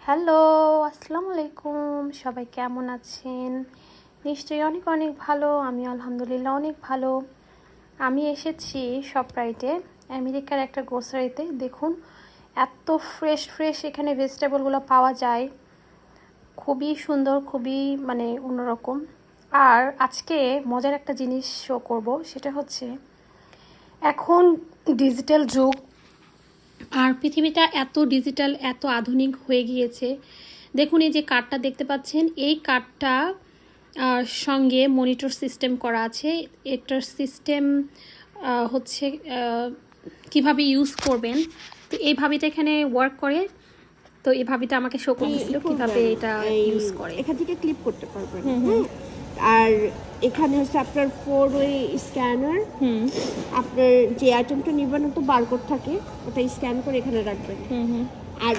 Hello, আসসালামু আলাইকুম। সবাই কেমন আছেন? নিশ্চয়ই অনেক অনেক ভালো। আমি আলহামদুলিল্লাহ অনেক ভালো। আমি এসেছি শপরাইটে, আমেরিকার একটা গ্রোসারিতে। দেখুন, এত ফ্রেশ ফ্রেশ এখানে ভেজিটেবলগুলো পাওয়া যায়। খুবই সুন্দর, খুবই অন্যরকম। আর আজকে মজার একটা জিনিস শো করব, সেটা হচ্ছে এখন ডিজিটাল যুগ। আর পৃথিবীটা এত ডিজিটাল, এত আধুনিক হয়ে গিয়েছে। দেখুন, এই যে কার্ডটা দেখতে পাচ্ছেন, এই কার্ডটা সঙ্গে মনিটর সিস্টেম করা আছে। এটার সিস্টেম হচ্ছে কিভাবে ইউজ করবেন। তো এই ভাবিটা এখানে ওয়ার্ক করে। তো এই ভাবিটা আমাকে শো করতেছিল কিভাবে এটা ইউজ করে। এখান থেকে ক্লিক করতে পারবেন। আর এখানে হচ্ছে আপনার 4-way স্ক্যানার। আপনার যে আইটেমটা নিবেন তো বারকোড থাকে, ওটা স্ক্যান করে এখানে রাখবেন। আর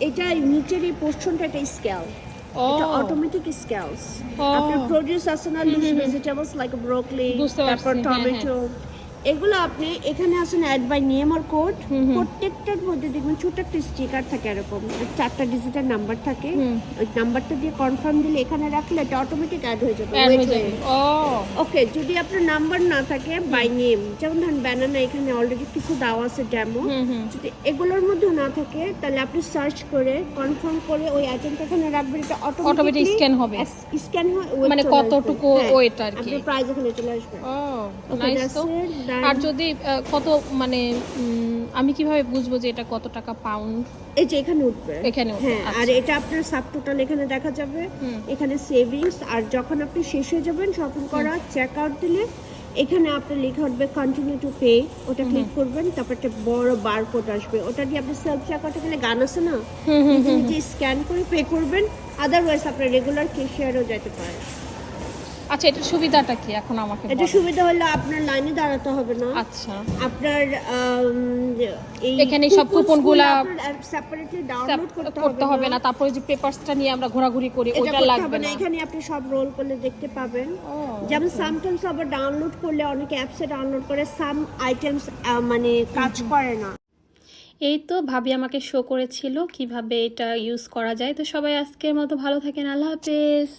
এটা নিচের এই পোর্শনটা এটা স্কেল, এটা অটোমেটিক স্কেলস। আপনার প্রোডিউস আছে না, লিফ ভেজিটেবলস লাইক ব্রোকলি, তারপর টমেটো, এগুলো আপনি এখানে আসেন অ্যাড বাই নেম আর কোড। প্রত্যেকটার মধ্যে দেখবেন ছোট একটা স্টিকার থাকে, এরকম 4টা ডিজিটের নাম্বার থাকে। ওই নাম্বারটা দিয়ে কনফার্ম দিলে এখানে রাখলে এটা অটোমেটিক অ্যাড হয়ে যাবে। ওকে, যদি আপনার নাম্বার না থাকে বাই নেম, যেমন ধরেন ব্যানানা এখানে অলরেডি কিছু দেওয়া আছে ডেমো, যদি এগুলোর মধ্যে না থাকে তাহলে আপনি সার্চ করে কনফার্ম করে ওই আইটেমটা এখানে রাখবেন, এটা অটোমেটিক স্ক্যান হবে। স্ক্যান হয়, মানে কতটুকু ওয়েট আর কি, আপনার প্রাইস এখানে চলে আসবে। নাইস। তো আর যদি কত আমি কিভাবে বুঝবো যে এটা কত টাকা পাউন্ড? এই যে এখানে উঠবে, এখানে উঠবে। হ্যাঁ। আর এটা আপনার সাব টোটাল এখানে দেখা যাবে, এখানে সেভিংস। আর যখন আপনি শেষ হয়ে যাবেন শপিং করা, চেক আউট দিলে এখানে আপনার লেখা উঠবে কন্টিনিউ টু পে, ওটা ক্লিক করবেন। তারপর একটা বড় বারকোড আসবে, ওটা দিয়ে আপনি সেলফ চেক আউটে গেলে গান আছে না, যে স্ক্যান করে পে করবেন। আদারওয়াইজ আপনার রেগুলার ক্যাশিয়ারও যেতে পারে। আচ্ছা, এটার সুবিধাটা কি এখন আমাকে বলেন? এটা সুবিধা হলো আপনার লাইনে দাঁড়াতে হবে না। আচ্ছা, আপনার এখানে সব কুপনগুলা সেপারেটলি ডাউনলোড করতে হবে না। তারপরে যে পেপারসটা নিয়ে আমরা ঘোরাঘুরি করি, ওটা লাগবে না। এখানে আপনি সব রোল করলে দেখতে পাবেন। যেমন সামটাইমস আবার ডাউনলোড করলে অনেক অ্যাপসে ডাউনলোড করে সাম আইটেমস কাজ করে না। এই তো ভাবি আমাকে শো করেছিল কিভাবে এটা ইউজ করা যায়। তো সবাই আজকের মতো ভালো থাকেন, আল্লাহ হাফেজ।